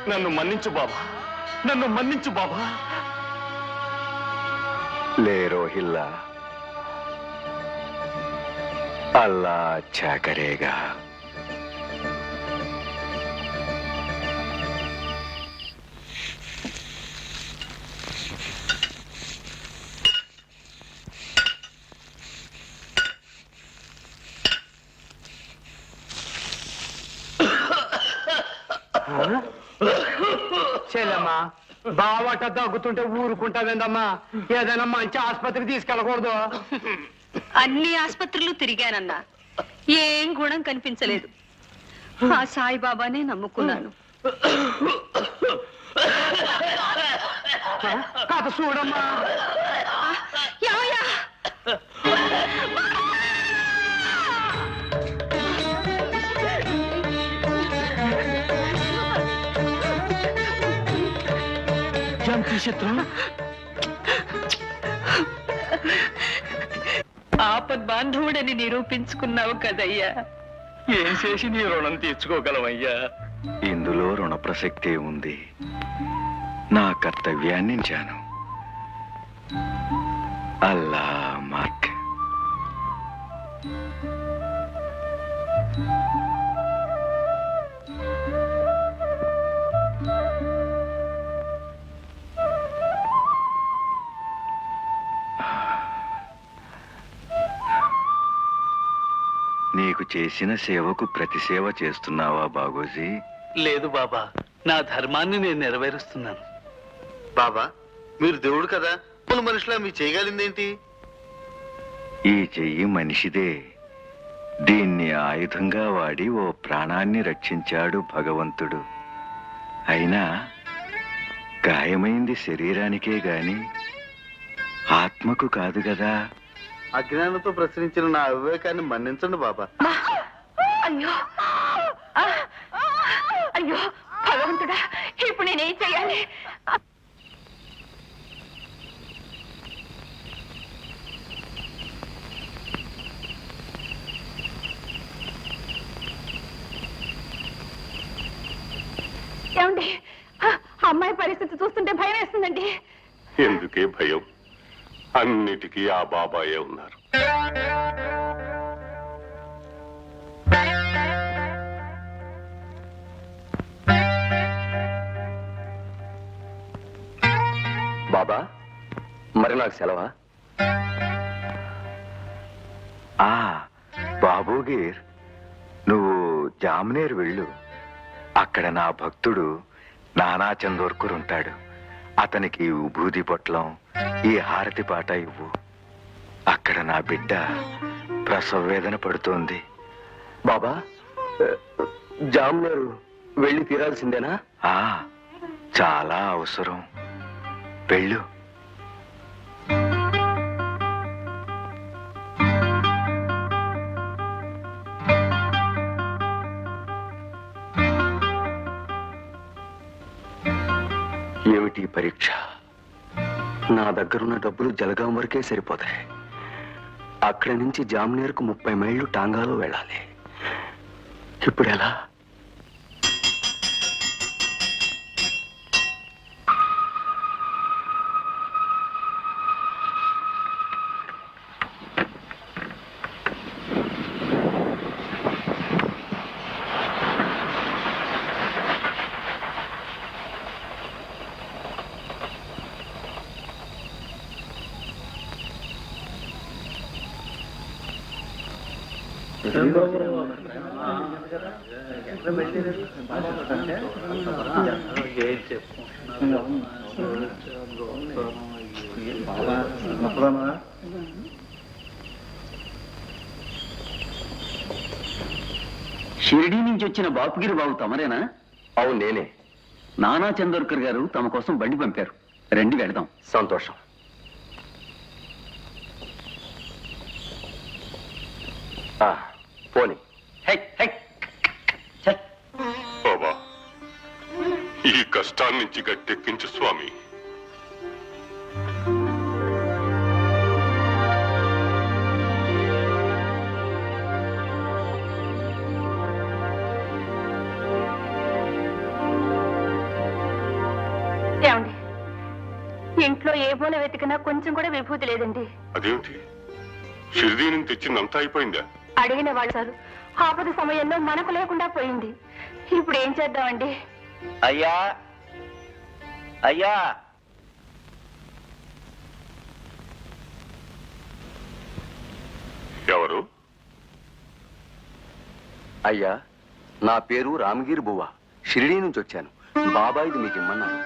నన్ను మన్నించు బాబా, నన్ను మన్నించు బాబా. ले रोहिल्ला, अल्लाह अच्छा करेगा. చెల్లమ్మా బావట దగ్గుతుంటే ఊరుకుంటావేందమ్మా? ఏదైనా మంచి ఆసుపత్రికి తీసుకెళ్ళకూడదు? అన్ని ఆసుపత్రులు తిరిగానన్నా, ఏం గుణం కనిపించలేదు. ఆ సాయిబాబానే నమ్ముకున్నాను. కథ చూడమ్మా. ఏమయ్యా? చిత్రం ఆపద్ బాంధవుడని నిరూపించుకున్నావు కదయ్యా. ఏం చేసి నీ రుణం తీర్చుకోగలమయ్యా? ఇందులో రుణ ప్రసక్తే ఉంది. నా కర్తవ్యాన్ని చాను. అల్లా మార్క్. నీకు చేసిన సేవకు ప్రతి సేవ చేస్తున్నావా బాగోజీ? లేదు బాబా, నా ధర్మాన్ని నేను నెరవేరుస్తున్నాను. బాబా, మీరు దేవుడు కదా, మన మనుషులా మీ చేయగలిందేంటి? ఈ చెయ్యి మనిషిదే. దీన్ని ఆయుధంగా వాడి ఓ ప్రాణాన్ని రక్షించాడు భగవంతుడు. అయినా గాయమైంది శరీరానికే గాని ఆత్మకు కాదు గదా. అజ్ఞానంతో ప్రశ్నించిన నా అవివేకాన్ని మన్నించండి బాబా. అయ్యో అయ్యో భగవంతుడా, ఇప్పుడు నేనేం చెయ్యాలి? ఏమండి, అమ్మాయి పరిస్థితి చూస్తుంటే భయం వేస్తుందండి. ఎందుకే భయం? అన్నిటికీ ఆ బాబాయే ఉన్నారు. బాబా, మరి నాకు సెలవా? బాబుగీర్, నువ్వు జామ్నేర్ వెళ్ళు. అక్కడ నా భక్తుడు నానా చందోర్కర్ ఉంటాడు. అతనికి విభూది పొట్లం, ఈ హారతి పాట ఇవ్వు. అక్కడ నా బిడ్డ ప్రసవ వేదన పడుతోంది. బాబా, జామ్నేరు వెళ్ళి తీరాల్సిందేనా? చాలా అవసరం. వెళ్ళు. ఏమిటి పరీక్ష? నా దగ్గరున్న డబ్బులు జలగాం వరకే సరిపోతాయి. అక్కడి నుంచి జామ్నేర్కు 30 మైళ్ళు టాంగాలో వెళ్ళాలి. ఇప్పుడు ఎలా? షిరిడీ నుంచి వచ్చిన బాపుగిరి బాబు తమరేనా? అవును, నేనే. నానా చందోర్కర్ గారు తమ కోసం బండి పంపారు. రండి వెళదాం. సంతోషం. పోనీ. బాబా, ఈ కష్టాన్ని నుంచి గట్టెక్కించు స్వామి. ఏ మూల వెతికినా కొంచెం కూడా విభూతి లేదండి. అదేమిటి షిరిడీ నుంచి తెచ్చిందంతా అయిపోయిందా? అడిగిన వాళ్ళు సార్ ఆపద సమయంలో మనకు లేకుండా పోయింది. ఇప్పుడు ఏం చేద్దామండి? అయ్యా అయ్యా ఎవరు? అయ్యా, నా పేరు రామగిరి బువ్వ. షిరిడీ నుంచి వచ్చాను. బాబాయిది మీకు ఇమ్మన్నాను.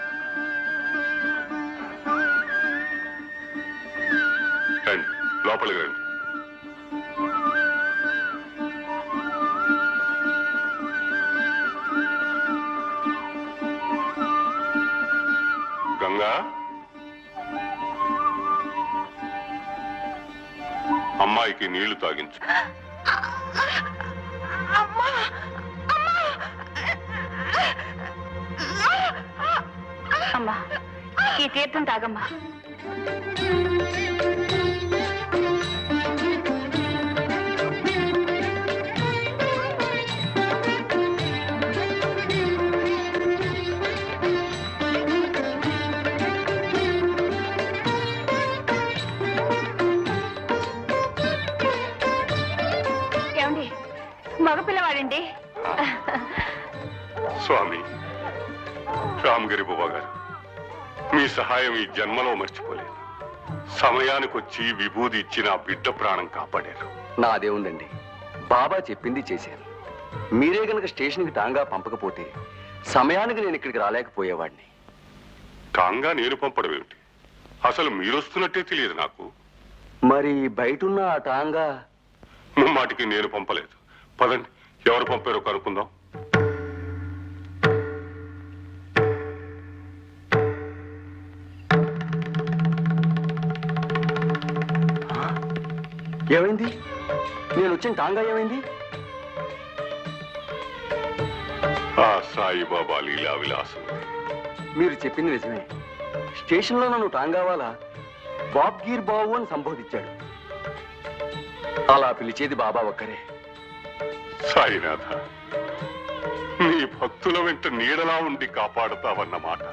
రండి, లోపలికి రండి. గంగా, అమ్మాయికి నీళ్లు తాగించు. అమ్మా, ఈ తీర్థం తాగమ్మా. ఏమండి, మగపిల్లవాడండి. స్వామి రామగిరి బువ్వ గారు, మీ సహాయం ఈ జన్మలో మర్చిపోలేదు. సమయానికి వచ్చి విభూది ఇచ్చి నా బిడ్డ ప్రాణం కాపాడారు. నాదేముందండి, బాబా చెప్పింది చేశాను. మీరే గనక స్టేషన్కి టాంగా పంపకపోతే సమయానికి నేను ఇక్కడికి రాలేకపోయేవాడిని. కాంగా నేను పంపడం ఏమిటి? అసలు మీరొస్తున్నట్టే తెలియదు నాకు. మరి బయటున్న ఆ టాంగా ముమ్మాటికి నేను పంపలేదు. పదండి, ఎవరు పంపారో కనుక్కుందాం. ఏమైంది? నేను వచ్చిన టాంగా ఏమైంది? ఆ సాయిబాబా లీలా విలాసం. మీరు చెప్పింది నిజమే. స్టేషన్లో నన్ను టాంగావాలా బాబ్గీర్ బాబు అని సంబోధించాడు. అలా పిలిచేది బాబా ఒక్కరే. సాయినాథ, నీ భక్తుల వెంట నీడలా ఉండి కాపాడుతావన్నమాట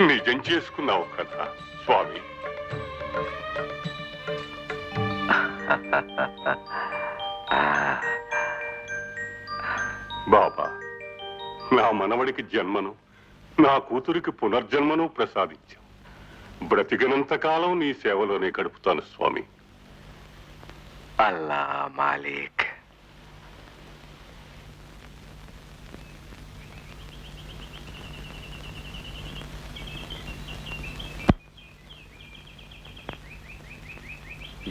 నిజం చేసుకున్నావు కదా స్వామి. బాబా, నా మనవడికి జన్మను, నా కూతురికి పునర్జన్మను ప్రసాదించావు. బ్రతికినంత కాలం నీ సేవలోనే గడుపుతాను స్వామి. అల్లా మాలిక్.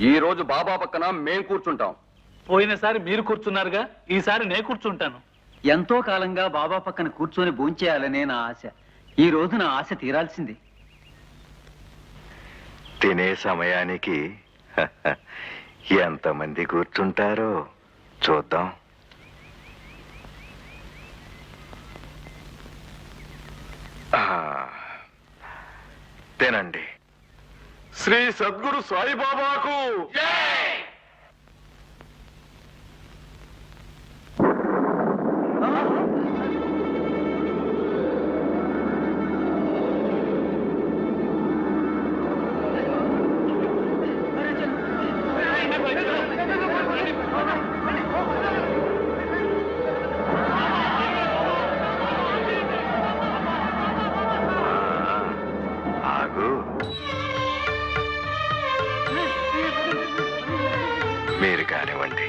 ఈ రోజు బాబా పక్కన మేం కూర్చుంటాం. పోయినసారి మీరు కూర్చున్నారుగా, ఈసారి నేను కూర్చుంటాను. ఎంతో కాలంగా బాబా పక్కన కూర్చొని భోంచేయాలనే నా ఆశ. ఈ రోజు నా ఆశ తీరాల్సింది. తినే సమయానికి ఎంతమంది కూర్చుంటారో చూద్దాం. తినండి. శ్రీ సద్గురు సాయిబాబాకు ఆగు. మీరు కానివ్వండి.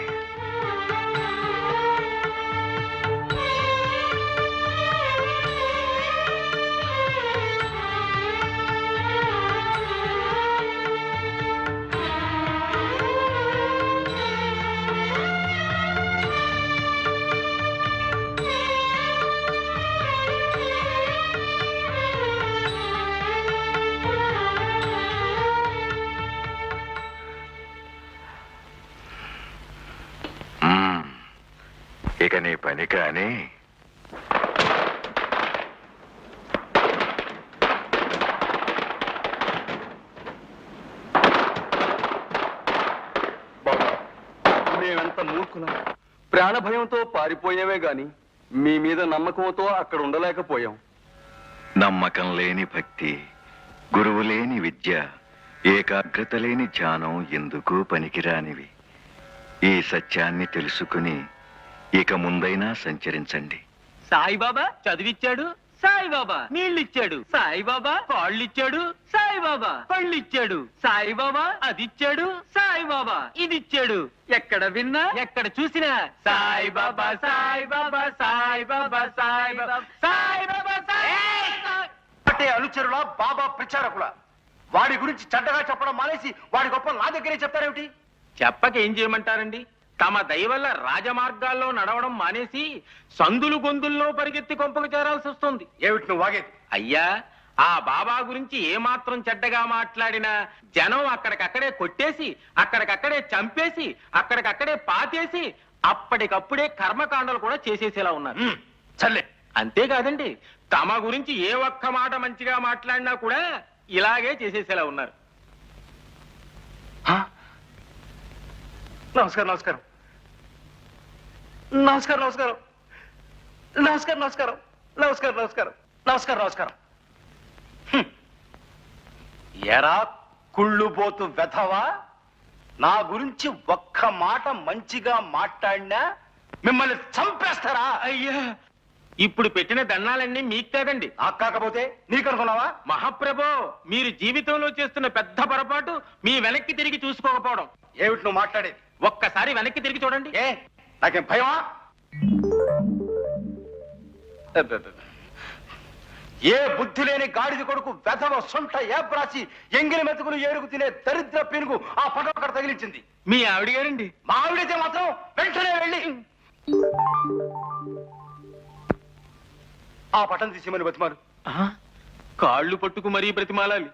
ఇక నీ పని కానీ. మేమెంత మూర్ఖులం. ప్రాణ భయంతో పారిపోయామే గాని మీ మీద నమ్మకంతో అక్కడ ఉండలేకపోయాం. నమ్మకం లేని భక్తి గురువు లేని విద్య, ఏకాగ్రత లేని ధ్యానం ఎందుకు పనికిరానివి. ఈ సత్యాన్ని తెలుసుకుని ఇక ముందైనా సంచరించండి. సాయిబాబా చదివిచ్చాడు, సాయిబాబా నీళ్ళిచ్చాడు, సాయిబాబా కాళ్ళిచ్చాడు, సాయిబాబా కళ్ళిచ్చాడు, సాయిబాబా అదిచ్చాడు, సాయిబాబా ఇదిచ్చాడు. ఎక్కడ విన్నా ఎక్కడ చూసినా సాయిబాబా సాయిబాబా సాయిబాబా సాయిబాబా సాయిబాబా సాయిబాబా. అంటే అనుచరుల బాబా ప్రచారకుల వాడి గురించి చెడ్డగా చెప్పడం మానేసి వాడి గొప్ప నా దగ్గరే చెప్తారేమిటి? చెప్పక ఏం చేయమంటారండి? తమ దయ వల్ల రాజమార్గాల్లో నడవడం మానేసి సందులు గొంతుల్లో పరిగెత్తి కొంపకు చేరాల్సి వస్తుంది. ఏమిటి నువ్వు వాగేది? అయ్యా, ఆ బాబా గురించి ఏమాత్రం చెడ్డగా మాట్లాడినా జనం అక్కడికక్కడే కొట్టేసి, అక్కడికక్కడే చంపేసి, అక్కడికక్కడే పాతేసి, అప్పటికప్పుడే కర్మకాండలు కూడా చేసేసేలా ఉన్నారు. చల్లే. అంతేకాదండి, తమ గురించి ఏ ఒక్క మాట మంచిగా మాట్లాడినా కూడా ఇలాగే చేసేసేలా ఉన్నారు. నమస్కారం నమస్కారం నమస్కారం నమస్కారం నమస్కారం నమస్కారం నమస్కారం నమస్కారం నమస్కారం నమస్కారం. ఎరా కుళ్ళుబోతు వెధవా, నా గురించి ఒక్క మాట మంచిగా మాట్లాడినా మిమ్మల్ని చంపేస్తారా? అయ్యా, ఇప్పుడు పెట్టిన దండాలన్నీ మీకు కాదండి, నాకు కాకపోతే నీకనుకున్నావా? మహాప్రభో, మీరు జీవితంలో చేస్తున్న పెద్ద పొరపాటు మీ వెనక్కి తిరిగి చూసుకోకపోవడం. ఏమిటి నువ్వు మాట్లాడేది? ఒక్కసారి వెనక్కి తిరిగి చూడండి. ఏ నాకేం భయమా? ఏ బుద్ధి లేని గాడిద కొడుకు వెధవ సొంట ఏబ్రాసి ఎంగిలి మెతుకులు ఏరుకు తినే దరిద్ర పెనుగు ఆ పటం అక్కడ తగిలించింది. మీ ఆవిడ గారండి. మా ఆవిడైతే మాత్రం వెంటనే వెళ్ళి ఆ పటం తీసేమని బతిమారు. కాళ్ళు పట్టుకు మరీ బ్రతిమాలాలి.